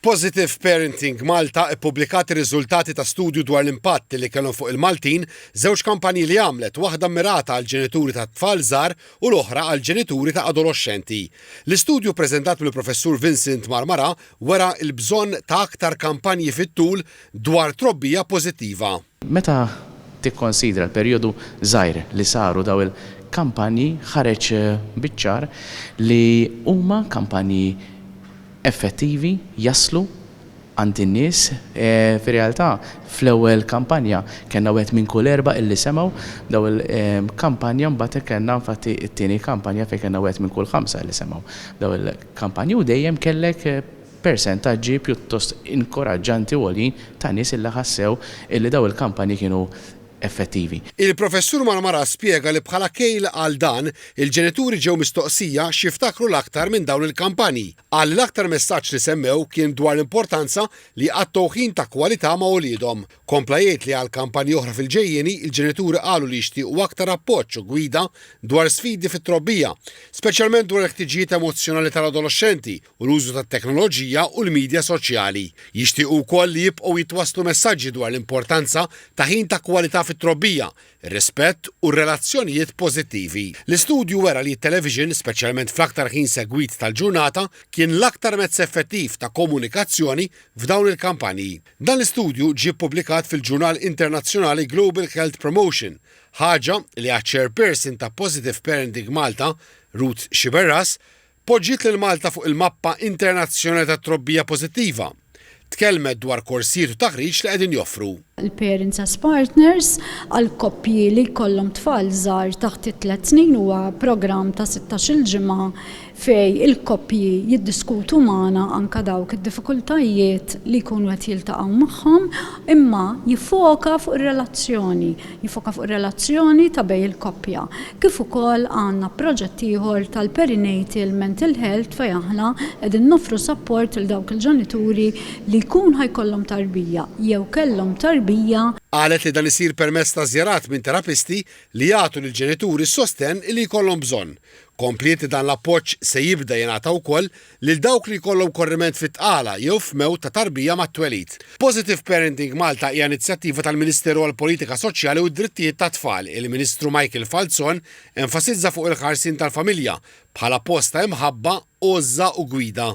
Positive Parenting Malta ippubblikat ir-riżultati ta' studju dwar l-impatt li kellhom fuq il-Maltin, żewġ kampanji li għamlet, waħda mirata għal ġenituri ta' tfal żgħar u l-oħra għal ġenituri ta' adolescenti. L-istudju ppreżentat mill-Professur Vincent Marmara wera l-bżonn ta' aktar kampanji fit-tul dwar trobbija pożittiva. Meta tikkonsidra l-perjodu żgħir li saru daw il-kampanji ħareġ biċ-ċar li huma kampanji effettivi jaslu għand in-nies. Fir-realtà fl-ewwel kampanja kellna wieħed minn kull erba' illi semgħu daw il-kampanja mbagħad kellna infatti t-tieni kampanja fejn kellna wieħed minn kull ħamsa illi semgħu daw il-kampanji u dejjem kellek persentaġġi pjuttost inkoraġġanti għolin ta' nies illi ħassew illi daw il-kampanji kienu effettivi. Il-Professur Marmara spjega li bħala kejl għal dan il-ġenituri ġew mistoqsija x'jiftakru l-aktar minn dawn il-kampanji. Għal l-aktar messaġġ li semmew kien dwar l-importanza li għattu ħin ta' kwalità ma' wliedhom. Kompla jgħid li għal kampanji oħra fil-ġejjieni il-ġenituri qalu li jixtiequ aktar appoġġ u gwida dwar sfidi fit-trobbija, speċjalment dwar il-ħtiġijiet emozjonali tal-adolescenti u l-użu tat-teknoloġija u l-midja soċjali. Jixtiequ wkoll li jibqgħu jitwasslu messaġġi dwar l-importanza ta' ħin ta' kwalità fit-trobbija, ir-rispett u r-relazzjonijiet pożittivi. L-istudju wera li t-television, speċjalment fl-aktar ħin segwit tal-ġurnata, kien l-aktar mezz effettiv ta' komunikazzjoni f'dawn il-kampanji. Dan l-istudju ġie ppubblikat fil-ġurnal internazzjonali Global Health Promotion, ħaġa li għaċ-chairperson ta' Positive Parenting Malta, Ruth Xiberras, poġġiet lil Malta fuq il-mappa internazzjonali tat trobbija pożittiva. Tkellmet dwar korsijiet u taħriġ li qegħdin joffru. Il-Parents as Partners għal koppji li jkollhom tfal żgħar taħt 3 snin huwa programm ta' 16-il ġimgħa fej il-koppji jiddiskutu magħna anke dawk id-diffikultajiet li jkunu qed jiltaqgħu magħhom, imma jiffoka fuq ir-relazzjoni ta' bejn il-koppja. Kif ukoll għandna proġett ieħor tal-perinatal mental health fejn aħna qegħdin noffru support lil dawk il-ġenituri li jkun ħajkollhom tarbija jew kellhom tarbija. Qalet li dan isir permezz ta' żjarat minn terapisti li jagħtu lill-ġenituri s-sostenn li jkollhom bżonn. Kompli dan l-appoġġ se jibda jingħata wkoll lil dawk li jkollhom korriment fit-tqala jew f'mewt ta' tarbija mat-twelid. Positive Parenting Malta hija inizjattiva tal-Ministeru għall-Politika Soċjali u d-Drittijiet tat-Tfal. Il-Ministru Michael Falzon enfasizza fuq il-ħarsien tal-familja bħala posta imħabba, għoża u gwida.